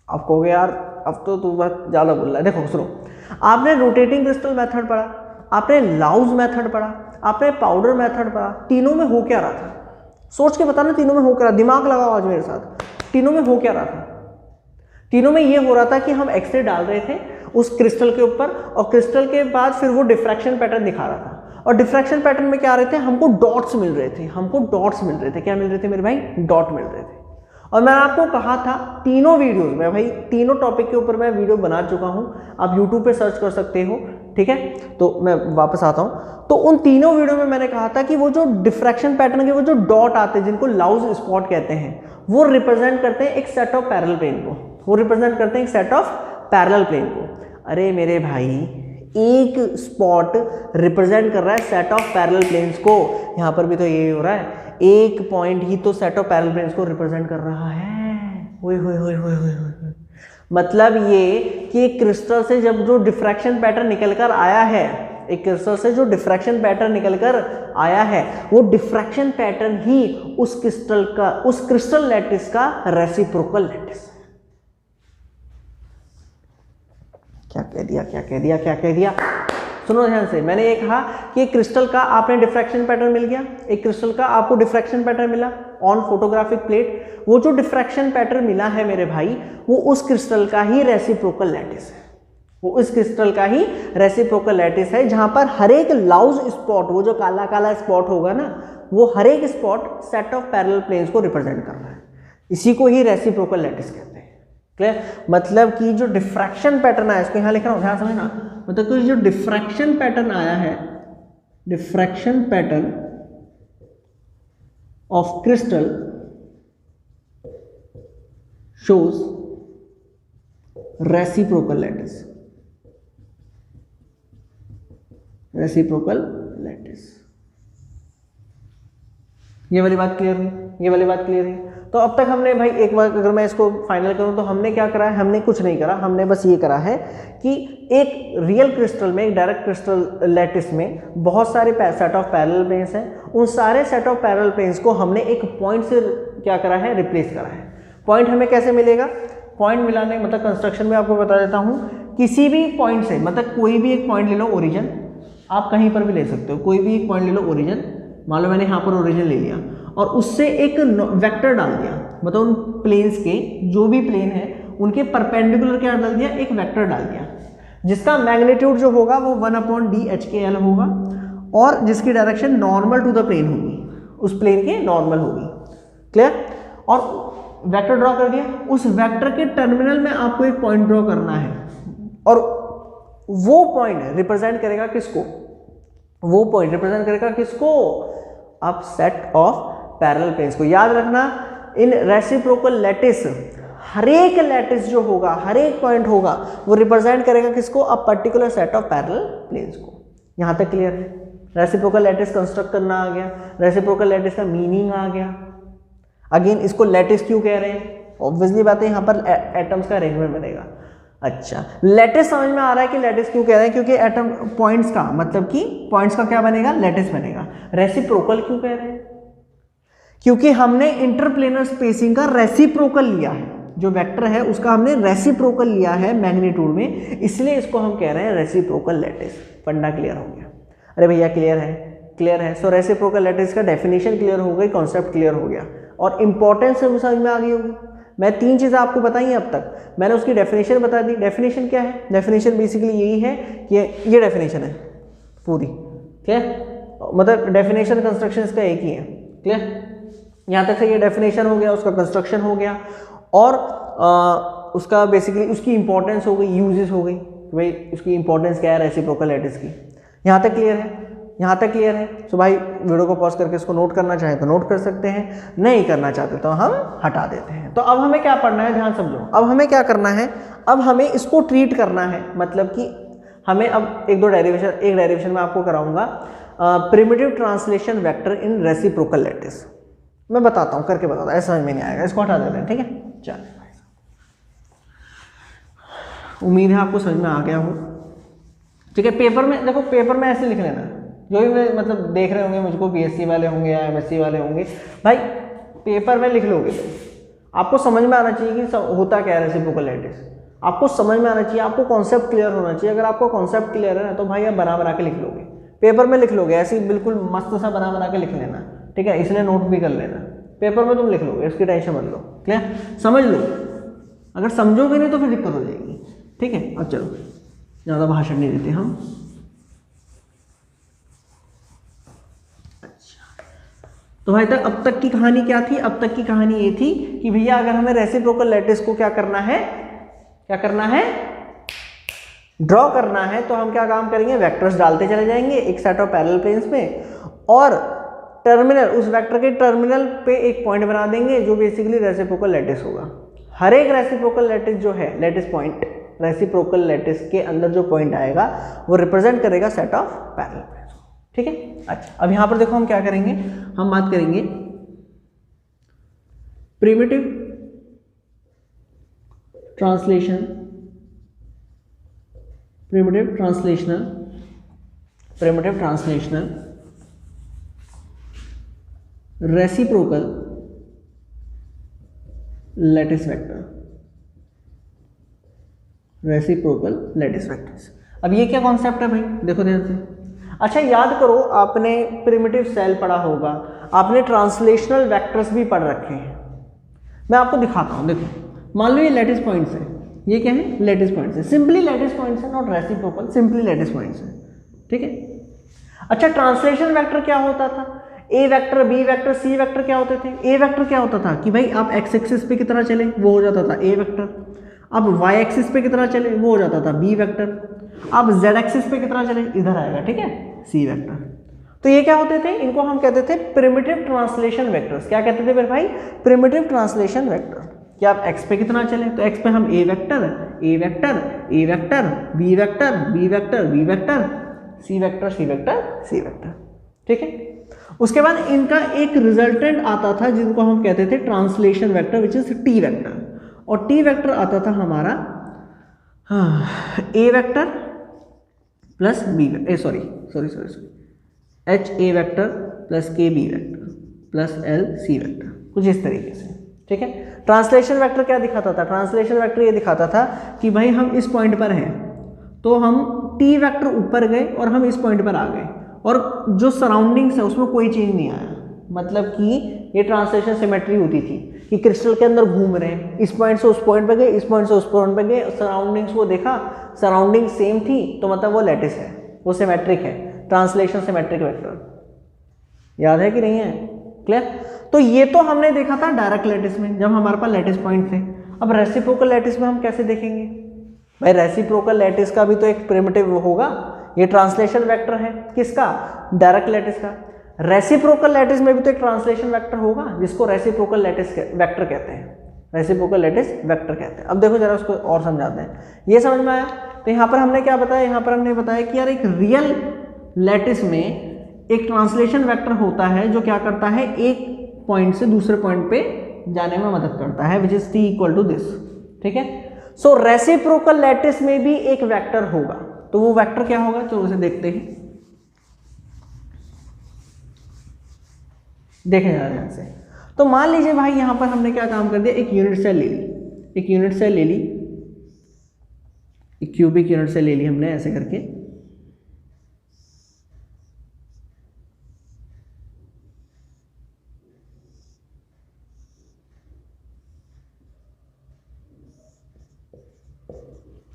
आप कहोगे यार अब तो तू बहुत ज़्यादा बोल रहा है। देखो सुनो, आपने रोटेटिंग क्रिस्टल मेथड पढ़ा, आपने लाउस मेथड पढ़ा, आपने पाउडर मेथड पढ़ा। तीनों में हो क्या रहा था, सोच के बताना, तीनों में हो क्या रहा, दिमाग लगाओ आज मेरे साथ। तीनों में हो क्या रहा था, तीनों में ये हो रहा था कि हम एक्सरे डाल रहे थे उस क्रिस्टल के ऊपर, और क्रिस्टल के बाद फिर वो डिफ्रैक्शन पैटर्न दिखा रहा था, और डिफ्रैक्शन पैटर्न में क्या आ रहे थे, हमको डॉट्स मिल रहे थे, हमको डॉट्स मिल रहे थे। क्या मिल रहे थे मेरे भाई, डॉट मिल रहे थे। और मैंने आपको कहा था तीनों वीडियोस में, भाई तीनों टॉपिक के ऊपर मैं वीडियो बना चुका हूं, आप यूट्यूब पे सर्च कर सकते हो, ठीक है। तो मैं वापस आता हूं, तो उन तीनों वीडियो में मैंने कहा था कि वो जो डिफ्रैक्शन पैटर्न के वो जो डॉट आते हैं जिनको लाउस स्पॉट कहते हैं, वो रिप्रेजेंट करते हैं एक सेट ऑफ पैरेलल प्लेन को, वो रिप्रेजेंट करते हैं एक सेट ऑफ पैरेलल प्लेन को। अरे मेरे भाई एक स्पॉट रिप्रेजेंट कर रहा है सेट ऑफ पैरेलल प्लेन्स को, यहां पर भी तो यही हो रहा है, एक पॉइंट ही तो सेट ऑफ पैरेलल प्लेन्स को रिप्रेजेंट कर रहा है। ओए होए होए होए होए, मतलब ये कि एक क्रिस्टल से जब जो डिफ्रैक्शन पैटर्न निकल कर आया है, एक क्रिस्टल से जो डिफ्रैक्शन पैटर्न निकल कर आया है, वो डिफ्रैक्शन पैटर्न ही उस क्रिस्टल का, उस क्रिस्टल लैटिस का रेसिप्रोकल लैटिस। क्या कह दिया, क्या कह दिया, क्या कह दिया, सुनो ध्यान से। मैंने ये कहा कि एक क्रिस्टल का आपने डिफ्रैक्शन पैटर्न मिल गया, एक क्रिस्टल का आपको डिफ्रैक्शन पैटर्न मिला ऑन फोटोग्राफिक प्लेट। वो जो डिफ्रैक्शन पैटर्न मिला है मेरे भाई, वो उस क्रिस्टल का ही रेसिप्रोकल लैटिस है, वो उस क्रिस्टल का ही रेसिप्रोकल लैटिस है, जहां पर हर एक लाउस स्पॉट, वो जो काला काला स्पॉट होगा ना, वो हर एक spot set of parallel planes को रिप्रेजेंट कर रहा है। इसी को ही रेसिप्रोकल लैटिस कहते हैं। क्लियर, मतलब कि जो डिफ्रैक्शन पैटर्न आया, इसको यहां लिख रहा हूं, ध्यान समझना, मतलब कि जो डिफ्रैक्शन पैटर्न आया है, diffraction pattern of crystal shows reciprocal lattice, reciprocal lattice. ये वाली बात क्लियर हुई, ये वाली बात क्लियर हुई। तो अब तक हमने भाई, एक बार अगर मैं इसको फाइनल करूं तो हमने क्या करा है, हमने कुछ नहीं करा, हमने बस ये करा है कि एक रियल क्रिस्टल में, एक डायरेक्ट क्रिस्टल लैटिस में बहुत सारे सेट ऑफ पैरेलल प्लेन्स हैं, उन सारे सेट ऑफ पैरेलल प्लेन्स को हमने एक पॉइंट से क्या करा है, रिप्लेस करा है। पॉइंट हमें कैसे मिलेगा, पॉइंट मिलाने मतलब कंस्ट्रक्शन में आपको बता देता हूँ, किसी भी पॉइंट से, मतलब कोई भी एक पॉइंट ले लो, ओरिजिन आप कहीं पर भी ले सकते हो, कोई भी एक पॉइंट ले लो ओरिजिन, मान लो मैंने यहाँ पर ओरिजिन ले लिया और उससे एक वेक्टर डाल दिया, मतलब उन प्लेन्स के जो भी प्लेन है उनके परपेंडिकुलर क्या डाल दिया, एक वेक्टर डाल दिया, जिसका मैग्नीट्यूड जो होगा वो 1/d(h(k)l होगा, और जिसकी direction normal to the plane होगी, उस प्लेन के नॉर्मल होगी। क्लियर, और वेक्टर ड्रॉ कर दिया, उस वेक्टर के टर्मिनल में आपको एक पॉइंट ड्रॉ करना है, और वो पॉइंट रिप्रेजेंट करेगा किसको, वो पॉइंट रिप्रेजेंट करेगा किसको, अब सेट ऑफ पैरेलल प्लेन्स को। याद रखना, इन रेसिप्रोकल लैटिस, हर एक लैटिस जो होगा, हर एक पॉइंट होगा, वो रिप्रेजेंट करेगा किसको, a particular set of parallel planes को। यहां तक क्लियर है, रेसिप्रोकल लैटिस कंस्ट्रक्ट करना आ गया, रेसिप्रोकल लैटिस का मीनिंग आ गया। अगेन इसको लैटिस क्यों कह रहे हैं, ऑब्वियसली बात है, यहां पर एटम्स का अरेंजमेंट बनेगा। अच्छा, लैटिस समझ में आ रहा है कि लैटिस क्यों कह रहे हैं, क्योंकि एटम पॉइंट्स का, मतलब कि पॉइंट्स का क्या बनेगा, लैटिस बनेगा। रेसिप्रोकल क्यों कह रहे हैं, क्योंकि हमने इंटरप्लेनर स्पेसिंग का रेसिप्रोकल लिया है, जो वेक्टर है उसका हमने रेसिप्रोकल लिया है मैग्नीट्यूड में, इसलिए इसको हम कह रहे हैं रेसिप्रोकल लैटिस। फंडा क्लियर हो गया, अरे भैया क्लियर है, क्लियर है। सो रेसिप्रोकल लैटिस का डेफिनेशन क्लियर हो गई, कॉन्सेप्ट क्लियर हो गया, और इंपॉर्टेंस समझ में आ गई होगी। मैं 3 चीज़ें आपको बताई अब तक, मैंने उसकी डेफिनेशन बता दी। डेफिनेशन क्या है? डेफिनेशन बेसिकली यही है कि ये डेफिनेशन है पूरी, क्लियर? मतलब डेफिनेशन कंस्ट्रक्शन इसका एक ही है, क्लियर? यहाँ तक से ये डेफिनेशन हो गया, उसका कंस्ट्रक्शन हो गया, और उसका बेसिकली उसकी इंपॉर्टेंस हो गई, यूजेस हो गई, भाई उसकी इंपॉर्टेंस क्या है रेसिप्रोकल लैटिस की। यहाँ तक क्लियर है? यहाँ तक क्लियर है? तो भाई वीडियो को पॉज करके इसको नोट करना चाहें तो नोट कर सकते हैं, नहीं करना चाहते तो हम हटा देते हैं। तो अब हमें क्या पढ़ना है, ध्यान समझो। अब हमें क्या करना है, अब हमें इसको ट्रीट करना है, मतलब कि हमें अब एक डेरिवेशन में आपको कराऊंगा, primitive translation vector in reciprocal lattice. मैं बताता हूँ, करके बताता हूँ, ऐसा समझ में नहीं आएगा, इसको हटा देते हैं, ठीक है? चलिए, उम्मीद है आपको समझ में आ गया हो, ठीक है? पेपर में देखो, पेपर में ऐसे लिख लेना, जो भी मतलब देख रहे होंगे मुझको, बीएससी वाले होंगे या एमएससी वाले होंगे, भाई पेपर में लिख लोगे तो आपको समझ में आना चाहिए कि होता क्या है रेसिप्रोकल लैटिस, आपको समझ में आना चाहिए, आपको कॉन्सेप्ट क्लियर होना चाहिए। अगर आपको कॉन्सेप्ट क्लियर है ना तो भाई आप बना के लिख लोगे, पेपर में लिख लोगे, ऐसे ही बिल्कुल मस्त सा बना के लिख लेना, ठीक है? इसलिए नोट भी कर लेना, पेपर में तुम लिख लोगे, इसकी टेंशन मत लो, क्लियर? समझ लो, अगर समझोगे नहीं तो फिर दिक्कत हो जाएगी, ठीक है? अब चलो, ज़्यादा भाषण नहीं देते हम। अच्छा, तो भाई तक अब तक की कहानी क्या थी? अब तक की कहानी ये थी कि भैया अगर हमें रेसिप्रोकल लैटिस को क्या करना है, ड्रॉ करना है, तो हम क्या काम करेंगे, वेक्टर्स डालते चले जाएंगे एक सेट ऑफ पैरेलल प्लेन्स में, और टर्मिनल, उस वेक्टर के टर्मिनल पे एक पॉइंट बना देंगे जो बेसिकली रेसिप्रोकल लैटिस होगा। हर एक रेसिप्रोकल लैटिस जो है, लैटिस पॉइंट, रेसिप्रोकल लैटिस के अंदर जो पॉइंट आएगा वो रिप्रेजेंट करेगा सेट ऑफ पैरेलल प्लेन्स, ठीक है? अच्छा, अब यहां पर देखो हम क्या करेंगे, हम बात करेंगे primitive translational reciprocal lattice vectors. अब ये क्या कॉन्सेप्ट है भाई, देखो ध्यान से। अच्छा, याद करो, आपने प्रिमिटिव सेल पढ़ा होगा, आपने ट्रांसलेशनल वेक्टर्स भी पढ़ रखे हैं। मैं आपको दिखाता हूं, देखो, मान लो ये लैटिस पॉइंट्स है, ये क्या है, लैटिस पॉइंट्स है, सिंपली लैटिस पॉइंट्स है, not reciprocal, simply lattice points है, ठीक है? अच्छा, ट्रांसलेशन वेक्टर क्या होता था, A vector, B vector, C vector क्या होते थे? ए वेक्टर क्या होता था कि भाई आप एक्स एक्सिस पे कितना चले वो हो जाता था ए वेक्टर, अब वाई एक्सिस पे कितना चले वो हो जाता था बी वेक्टर, अब जेड एक्सिस पे कितना चले इधर आएगा, ठीक है, सी वेक्टर। तो ये क्या होते थे, इनको हम कहते थे प्रिमिटिव ट्रांसलेशन वेक्टर्स। क्या कहते थे मेरे भाई? Primitive translation vector. कि आप एक्स पे कितना चले, तो एक्स पे हम A vector, A vector, A vector, B vector, B vector, B vector, C vector, C vector, C vector, ठीक है? उसके बाद इनका एक रिजल्टेंट आता था जिनको हम कहते थे translation vector, which is T vector, और टी वेक्टर आता था हमारा A vector plus B, sorry H A vector plus K B vector plus L C vector, कुछ इस तरीके से, ठीक है? ट्रांसलेशन वेक्टर क्या दिखाता था? ट्रांसलेशन वेक्टर ये दिखाता था कि भाई हम इस पॉइंट पर हैं तो हम टी वेक्टर ऊपर गए और हम इस पॉइंट पर आ गए, और जो सराउंडिंग्स है उसमें कोई चेंज नहीं आया। मतलब कि ये ट्रांसलेशन सिमेट्री होती थी कि क्रिस्टल के अंदर घूम रहे हैं, इस पॉइंट से उस पॉइंट पे गए, इस पॉइंट से उस पॉइंट पे गए, सराउंडिंग्स को देखा, सराउंडिंग सेम थी, तो मतलब वो लैटिस है, वो सिमेट्रिक है, ट्रांसलेशन सिमेट्रिक वेक्टर। याद है कि नहीं है? क्लियर? तो ये तो हमने देखा था डायरेक्ट लैटिस में, जब हमारे पास लैटिस पॉइंट थे। अब रेसिप्रोकल लैटिस में हम कैसे देखेंगे भाई? रेसिप्रोकल लैटिस का भी तो एक प्रिमिटिव होगा, ये ट्रांसलेशन वेक्टर है किसका? डायरेक्ट लैटिस का। रेसिप्रोकल लैटिस में भी तो एक ट्रांसलेशन वेक्टर होगा जिसको रेसिप्रोकल लैटिस वेक्टर कहते हैं, रेसिप्रोकल लैटिस वेक्टर कहते हैं। अब देखो जरा उसको और समझाते हैं, ये समझ में आया? तो यहाँ पर हमने क्या बताया, यहाँ पर हमने बताया कि यार एक रियल लैटिस में एक ट्रांसलेशन वेक्टर होता है जो क्या करता है, एक पॉइंट से दूसरे पॉइंट पे जाने में मदद करता है, which is T equal to this, ठीक है? सो रेसिप्रोकल लैटिस में भी एक वेक्टर होगा, तो वो वेक्टर क्या होगा, चलो उसे देखते हैं, देखें जरा ध्यान से। तो मान लीजिए भाई यहां पर हमने क्या काम कर दिया, एक यूनिट सेल ले ली, एक यूनिट सेल ले ली, एक क्यूबिक यूनिट सेल ले ली हमने ऐसे करके,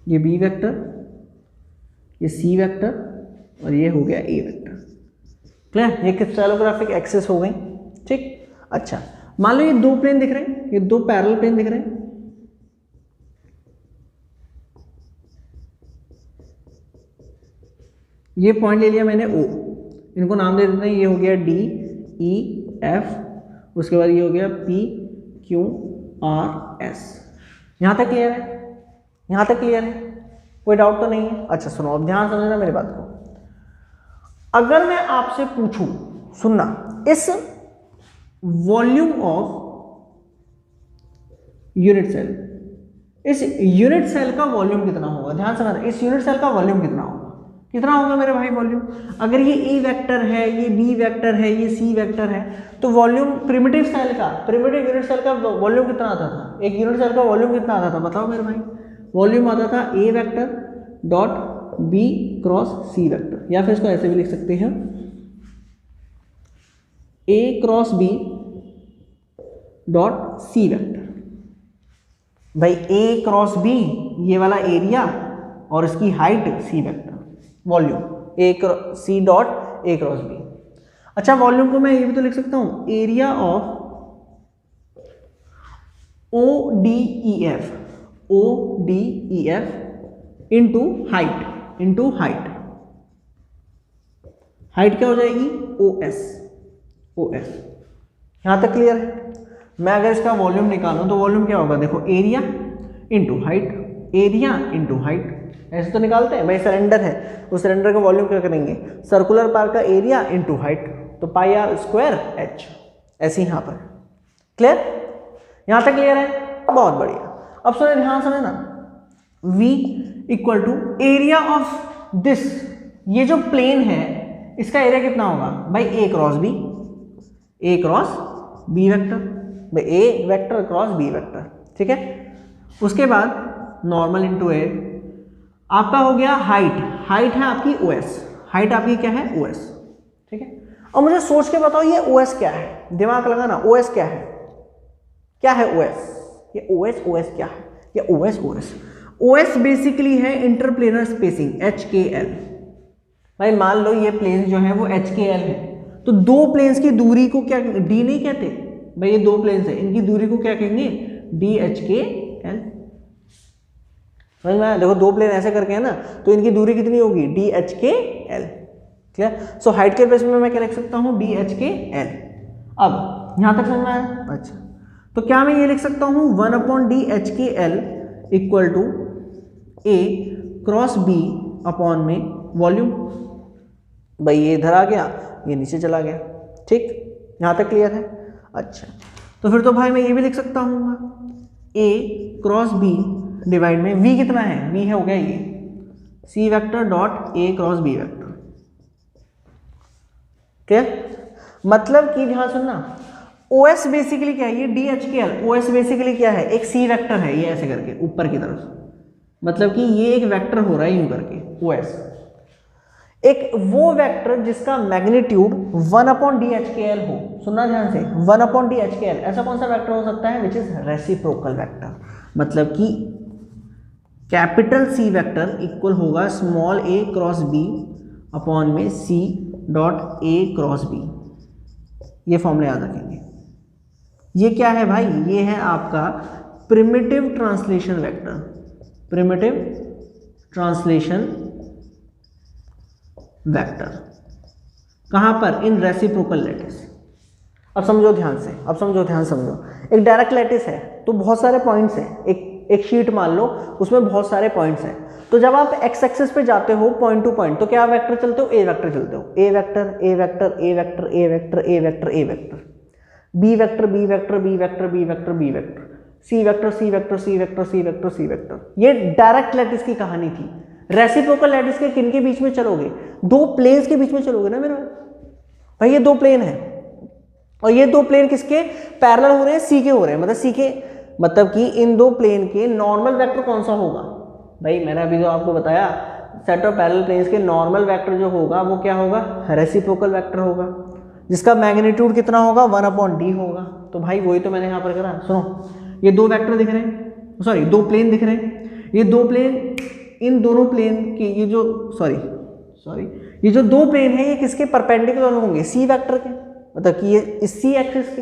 ये बी वेक्टर, ये सी वेक्टर और ये हो गया ए वेक्टर। क्लियर? ये क्रिस्टलोग्राफिक एक्सिस हो गई। ठीक, अच्छा मान लो ये दो प्लेन दिख रहे हैं, ये दो पैरेलल प्लेन दिख रहे हैं। ये पॉइंट ले लिया मैंने O, इनको नाम दे देते हैं, ये हो गया D E F, उसके बाद ये हो गया P Q R S। यहाँ तक क्लियर है? यहाँ तक क्लियर है? कोई डाउट तो नहीं है? अच्छा सुनो, अब ध्यान समझना मेरी बात को। अगर मैं आपसे पूछूं, सुनना, इस वॉल्यूम ऑफ यूनिट सेल, इस यूनिट सेल का वॉल्यूम कितना होगा? ध्यान से समझना, इस यूनिट सेल का वॉल्यूम कितना होगा? कितना होगा मेरे भाई वॉल्यूम? अगर ये ए वेक्टर है, ये बी वेक्टर है, ये सी वेक्टर है, तो वॉल्यूम प्रिमिटिव सेल का, प्रिमिटिव यूनिट सेल का वॉल्यूम कितना आता था? एक यूनिट सेल का वॉल्यूम कितना आता था बताओ मेरे भाई? वॉल्यूम आता था A vector dot B cross C vector, या फिर इसको ऐसे भी लिख सकते हैं, A cross B dot C vector. भाई ए क्रॉस बी ये वाला एरिया और इसकी height C vector, volume A C dot A cross B. अच्छा वॉल्यूम को मैं ये भी तो लिख सकता हूं, area of O D E F, O D E F into height, height क्या हो जाएगी? ओ एस, ओ एस। यहां तक क्लियर है? मैं अगर इसका वॉल्यूम निकालूं तो वॉल्यूम क्या होगा? देखो area into height, area into height, ऐसे तो निकालते हैं भाई। सिलेंडर है, उस सिलेंडर का वॉल्यूम क्या करेंगे? सर्कुलर पार्ट का एरिया इंटू हाइट, तो पाई आर स्क्वायर एच, ऐसे यहाँ पर। क्लियर? यहाँ तक क्लियर है? बहुत बढ़िया। अब सुनिए, ध्यान से ना, V equal to area of this, ये जो प्लेन है इसका एरिया कितना होगा भाई? A cross B, A cross B vector, भाई A vector cross B vector. ठीक है, उसके बाद नॉर्मल इंटू ए, आपका हो गया हाइट, हाइट है आपकी OS, हाइट आपकी क्या है? OS। ठीक है, और मुझे सोच के बताओ ये OS क्या है? दिमाग लगाना, OS क्या है? क्या है OS? ये OS क्या है? ये OS बेसिकली है इंटरप्लेनर स्पेसिंग, HKL। भाई मान लो ये प्लेन जो है वो HKL है, तो दो प्लेन्स की दूरी को क्या D नहीं कहते भाई? ये दो प्लेन्स है, इनकी दूरी को क्या कहेंगे? DHKL। समझ में आया? देखो दो प्लेन ऐसे करके है ना, तो इनकी दूरी कितनी होगी? DHKL। क्लियर? सो हाइट के बेस में मैं क्या लिख सकता हूँ? DHKL। अब यहां तक समझ में आया? अच्छा, तो क्या मैं ये लिख सकता हूँ 1/DHKL equal to A cross B upon में वॉल्यूम। भाई ये इधर आ गया, ये नीचे चला गया। ठीक, यहां तक क्लियर है? अच्छा, तो फिर तो भाई मैं ये भी लिख सकता हूँ A क्रॉस B डिवाइड में V कितना है? V है हो गया ये C vector dot A cross B vector. Clear? मतलब कि ध्यान सुनना, OS बेसिकली क्या है? ये DHKL, OS बेसिकली क्या है? एक C वेक्टर है, ये ऐसे करके ऊपर की तरफ, मतलब कि ये एक वेक्टर हो रहा है यूं करके। OS एक वो वेक्टर जिसका मैग्नीट्यूड 1/DHKL हो। सुनना ध्यान से, 1/DHKL। ऐसा कौन सा वेक्टर हो सकता है? विच इज रेसिप्रोकल वेक्टर, मतलब कि कैपिटल C वेक्टर इक्वल होगा small a cross b upon में C dot a cross b। ये फॉर्मूला याद रखेंगे। ये क्या है भाई? ये है आपका primitive translation vector, primitive translation vector. कहां पर? इन रेसिप्रोकल लैटिस। अब समझो ध्यान से, अब समझो, ध्यान समझो। एक डायरेक्ट लैटिस है तो बहुत सारे पॉइंट्स हैं, एक शीट मान लो, उसमें बहुत सारे पॉइंट्स हैं। तो जब आप एक्स एक्सिस पे जाते हो पॉइंट टू पॉइंट, तो क्या वेक्टर चलते हो? ए वेक्टर चलते हो। A vector, A vector, A vector, A vector, A vector, A vector, B vector, B vector, B vector, B vector, B vector, C vector, C vector, C vector, C vector, C vector. ये डायरेक्ट लैटिस की कहानी थी। रेसिप्रोकल लैटिस के किन के बीच में चलोगे? दो प्लेन्स के बीच में चलोगे ना मेरे भाई। ये दो प्लेन है और ये दो प्लेन किसके पैरेलल हो रहे हैं? सी के हो रहे हैं। मतलब सी के, मतलब कि इन दो प्लेन के नॉर्मल वेक्टर कौन सा होगा? भाई मैंने अभी जो आपको बताया, सेट ऑफ पैरेलल प्लेन्स के नॉर्मल वेक्टर जो होगा वो क्या होगा? रेसिप्रोकल वेक्टर होगा, जिसका मैग्नीट्यूड कितना होगा? 1/D होगा। तो भाई वही तो मैंने यहाँ पर करा। सुनो, ये दो वेक्टर दिख रहे हैं, सॉरी दो प्लेन दिख रहे हैं। ये दो प्लेन इन दोनों प्लेन के ये जो ये जो दो प्लेन है ये किसके परपेंडिकुलर होंगे, सी वेक्टर के, मतलब कि ये इस सी एक्सिस के,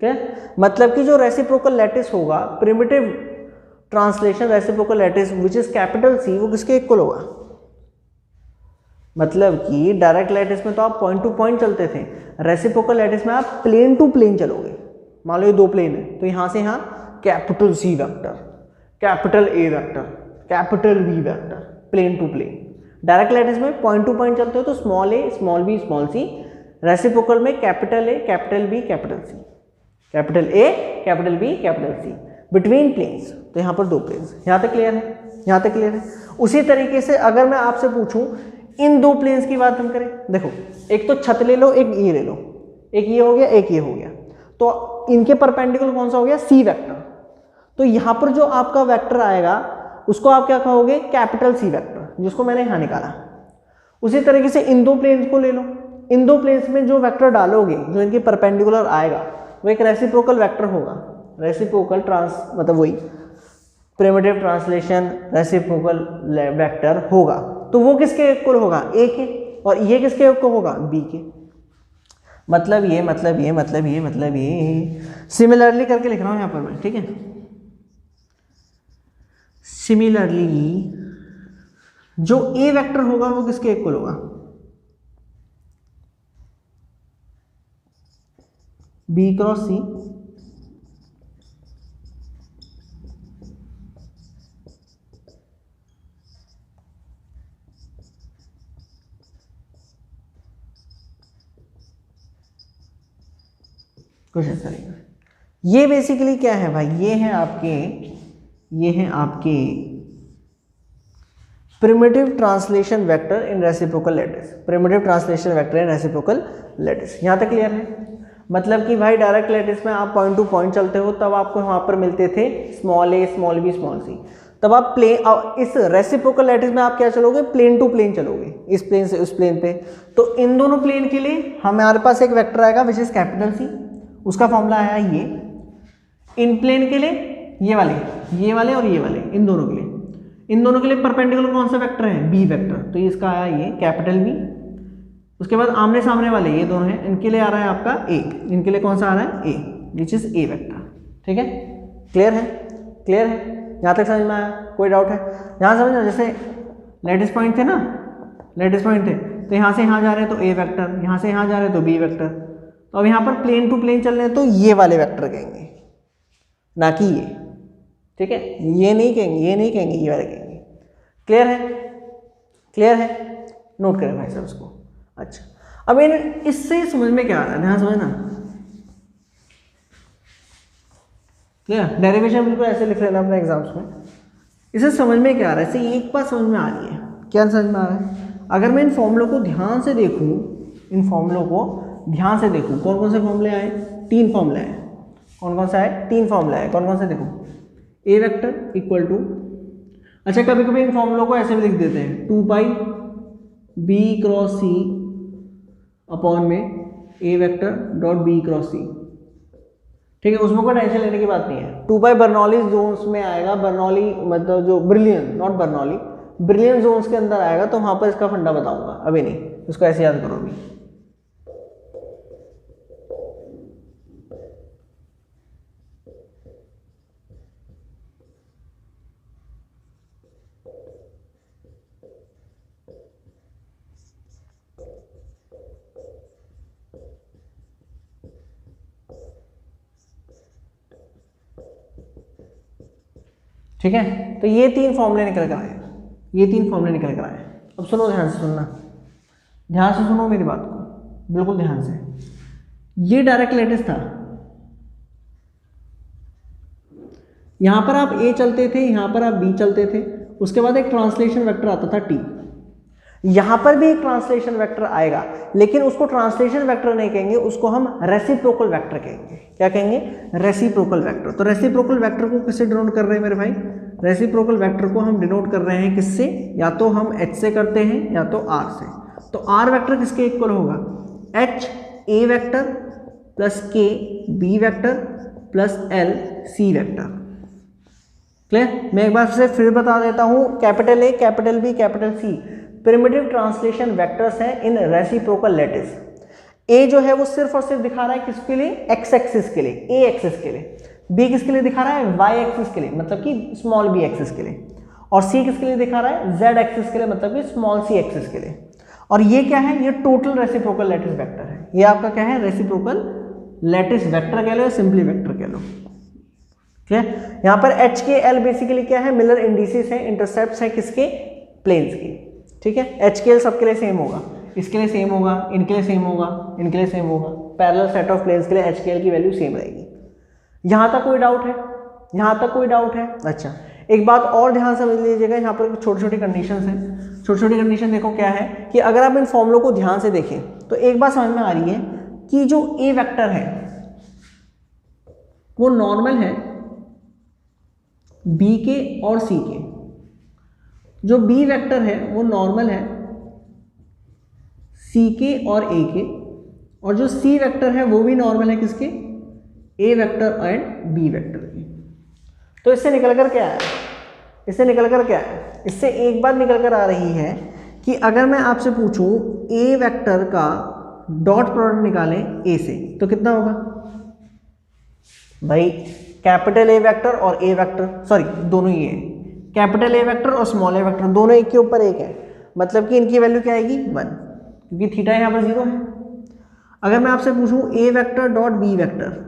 क्या मतलब कि जो रेसिप्रोकल लैटिस होगा, primitive translation reciprocal lattice which is capital C, वो किसके इक्वल होगा। मतलब कि डायरेक्ट लैटिस में तो आप पॉइंट टू पॉइंट चलते थे, रेसिप्रोकल लैटिस में आप प्लेन टू प्लेन चलोगे। मान लो ये दो प्लेन है तो यहाँ से यहाँ capital C vector, capital A vector, capital B vector, plane to plane. Direct lattice में पॉइंट टू पॉइंट चलते हो तो small A small B small C, reciprocal में capital A capital B capital C, capital A capital B capital C, between planes. तो यहाँ पर दो प्लेन्स, यहाँ तक क्लियर है, यहाँ तक क्लियर है। उसी तरीके से अगर मैं आपसे पूछूं इन दो प्लेन्स की बात हम करें, देखो एक तो छत ले लो, एक ये ले लो, एक ये हो गया एक ये हो गया, तो इनके परपेंडिकुलर कौन सा हो गया, सी वेक्टर। तो यहाँ पर जो आपका वेक्टर आएगा उसको आप क्या कहोगे, कैपिटल सी वेक्टर, जिसको मैंने यहाँ निकाला। उसी तरीके से इन दो प्लेन्स को ले लो, इन दो प्लेन्स में जो वेक्टर डालोगे जो इनके परपेंडिकुलर आएगा वो एक रेसिप्रोकल वेक्टर होगा, रेसिप्रोकल मतलब वही प्रिमिटिव ट्रांसलेशन रेसिप्रोकल वेक्टर होगा। तो वो किसके इक्वल होगा, ए के, और ये किसके इक्वल होगा, बी के। मतलब ये सिमिलरली करके लिख रहा हूं यहाँ पर मैं, ठीक है। सिमिलरली जो ए वेक्टर होगा वो किसके इक्वल होगा, बी क्रॉस सी, कुछ इस तरीके। ये बेसिकली क्या है भाई, ये हैं आपके primitive translation vector in reciprocal lattice, primitive translation vector in reciprocal lattice. यहाँ तक क्लियर है। मतलब कि भाई डायरेक्ट लैटिस में आप पॉइंट टू पॉइंट चलते हो तब आपको वहाँ पर मिलते थे small A small B small सी, तब आप इस रेसिप्रोकल लैटिस में आप क्या चलोगे, प्लेन टू प्लेन चलोगे, इस प्लेन से उस प्लेन पे। तो इन दोनों प्लेन के लिए हमारे पास एक वेक्टर आएगा विच इज कैपिटल सी, उसका फॉर्मूला आया ये। इन प्लेन के लिए ये वाले और ये वाले, इन दोनों के लिए परपेंडिकुलर कौन सा वेक्टर है, बी वेक्टर, तो इसका आया ये कैपिटल बी। उसके बाद आमने सामने वाले ये दोनों हैं, इनके लिए आ रहा है आपका ए, इनके लिए कौन सा आ रहा है, ए, विच इज ए वेक्टर। ठीक है, क्लियर है, क्लियर है, यहाँ तक समझ में आया, कोई डाउट है? यहाँ समझना, जैसे लेटिस पॉइंट थे ना, लेटिस पॉइंट थे, तो यहाँ से यहाँ जा रहे हैं तो ए वेक्टर, यहाँ से यहाँ जा रहे हैं तो बी वेक्टर। तो अब यहाँ पर प्लेन टू प्लेन चल रहे हैं तो ये वाले वेक्टर कहेंगे, ना कि ये। ठीक है, ये नहीं कहेंगे, ये नहीं कहेंगे, ये वाले कहेंगे। क्लियर है, क्लियर है, नोट करें भाई साहब इसको। अच्छा, अब इन इससे समझ में क्या आ रहा है, ध्यान समझना। क्लियर, डेरिवेशन बिल्कुल ऐसे लिख लेना अपने एग्जाम्स में। इसे समझ में क्या आ रहा है, इससे एक बात समझ में आ रही है, क्या समझ में आ रहा है? अगर मैं इन फॉर्मूलों को ध्यान से देखूं, इन फॉर्मूलों को ध्यान से देखूं, कौन कौन से फॉर्मूले आए? 3 फॉर्मूले आए। कौन कौन सा है? 3 फॉर्मूले आए। कौन कौन से? देखो, ए वेक्टर इक्वल टू, अच्छा कभी कभी इन फॉर्मूलों को ऐसे भी लिख देते हैं, 2 पाई बी क्रॉस सी अपॉन में ए वेक्टर डॉट बी क्रॉस सी। ठीक है, उसमें कोई टेंशन लेने की बात नहीं है। 2 पाई बर्नौली जोन्स में आएगा, बर्नौली मतलब जो Brillouin, not Bernoulli, Brillouin zones के अंदर आएगा, तो वहां पर इसका फंडा बताऊंगा, अभी नहीं, इसको ऐसे याद करो अभी। ठीक है, तो ये 3 फॉर्मूले निकल कर आए, ये 3 फॉर्मूले निकल कर आए। अब सुनो, ध्यान से सुनना, ध्यान से सुनो मेरी बात को, बिल्कुल ध्यान से। ये डायरेक्ट लैटिस था, यहां पर आप ए चलते थे, यहां पर आप बी चलते थे, उसके बाद एक ट्रांसलेशन वेक्टर आता था टी। यहां पर भी एक ट्रांसलेशन वेक्टर आएगा, लेकिन उसको ट्रांसलेशन वेक्टर नहीं कहेंगे, उसको हम रेसिप्रोकल वेक्टर कहेंगे। क्या कहेंगे? Reciprocal vector. तो रेसिप्रोकल वेक्टर को किससे डिनोट कर रहे हैं मेरे भाई? रेसिप्रोकल वेक्टर को हम डिनोट कर रहे हैं किससे? या तो हम एच से करते हैं या तो आर से। तो आर वेक्टर किसके इक्वल होगा? H A vector plus K B vector plus L C vector. Clear? मैं एक बार से फिर बता देता हूँ, capital A, capital B, capital C primitive translation vectors हैं इन रेसिप्रोकल लैटिस। ए जो है वो सिर्फ और सिर्फ दिखा रहा है किसके लिए, एक्स एक्सिस के लिए, ए एक्सिस के लिए। बी किसके लिए दिखा रहा है, वाई एक्सिस के लिए, मतलब कि स्मॉल बी एक्सिस के लिए। और सी किसके लिए दिखा रहा है, जेड एक्सिस के लिए, मतलब कि स्मॉल सी एक्सिस के लिए। और ये क्या है, ये टोटल रेसिप्रोकल लैटिस वेक्टर है। ये आपका क्या है, रेसिप्रोकल लैटिस वेक्टर कह लो या सिंपली वेक्टर कह लो। ठीक है? यहाँ पर एच के एल बेसिकली क्या है, मिलर इंडिसेस है, इंटरसेप्ट्स है किसके, प्लेन्स के। ठीक है? एच के एल सबके लिए सेम होगा, इसके लिए सेम होगा, इनके लिए सेम होगा, इनके लिए सेम होगा। पैरेलल सेट ऑफ प्लेन्स के लिए एच के एल की वैल्यू सेम रहेगी। यहाँ तक कोई डाउट है? यहाँ तक कोई डाउट है? अच्छा, एक बात और ध्यान से समझ लीजिएगा, यहाँ पर छोटी छोटी कंडीशंस हैं। छोटी छोटी कंडीशन देखो क्या है कि अगर आप इन फॉर्मूलों को ध्यान से देखें तो एक बात समझ में आ रही है कि जो ए वेक्टर है वो नॉर्मल है बी के और सी के, जो बी वेक्टर है वो नॉर्मल है सी के और ए के, और जो सी वेक्टर है वो भी नॉर्मल है किसके, ए वेक्टर एंड बी वेक्टर के। तो इससे निकल कर क्या है, इससे निकल कर क्या है, इससे एक बात निकल कर आ रही है कि अगर मैं आपसे पूछूं ए वेक्टर का डॉट प्रोडक्ट निकालें ए से तो कितना होगा भाई, कैपिटल ए वेक्टर और ए वेक्टर, सॉरी दोनों ही है, कैपिटल ए वेक्टर और स्मॉल ए वेक्टर दोनों एक के ऊपर एक है, मतलब कि इनकी वैल्यू क्या आएगी 1, क्योंकि थीटा यहाँ पर 0 है। अगर मैं आपसे पूछूं A vector dot B vector,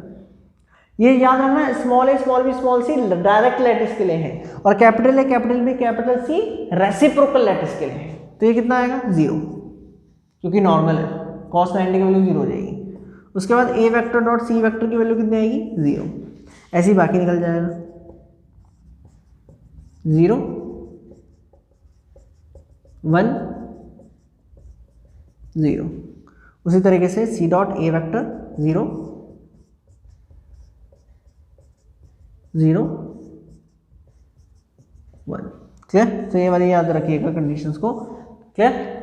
ये याद रखना small A small B small C direct lattice के लिए है, और capital A capital B capital C reciprocal lattice के लिए है। तो ये कितना आएगा 0, क्योंकि नॉर्मल है, cos 90 की वैल्यू 0 हो जाएगी। उसके बाद ए वेक्टर डॉट सी वेक्टर की वैल्यू कितनी आएगी 0, ऐसे ही बाकी निकल जाएगा 0 1 0। उसी तरीके से C dot A vector 0 0 1। Clear? तो ये वाली याद रखिएगा कंडीशंस को। क्लियर?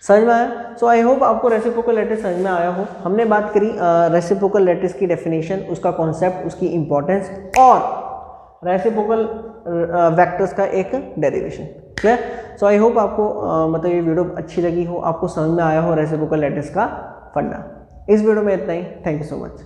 समझ में आया? सो आई होप आपको रेसिप्रोकल लैटिस समझ में आया हो। हमने बात करी रेसिप्रोकल लैटिस की डेफिनेशन, उसका कॉन्सेप्ट, उसकी इंपॉर्टेंस और रेसिप्रोकल वेक्टर्स का एक derivation. Clear? So I hope आपको मतलब ये वीडियो अच्छी लगी हो, आपको समझ में आया हो रेसिप्रोकल लैटिस का फंडा। इस वीडियो में इतना ही। Thank you so much.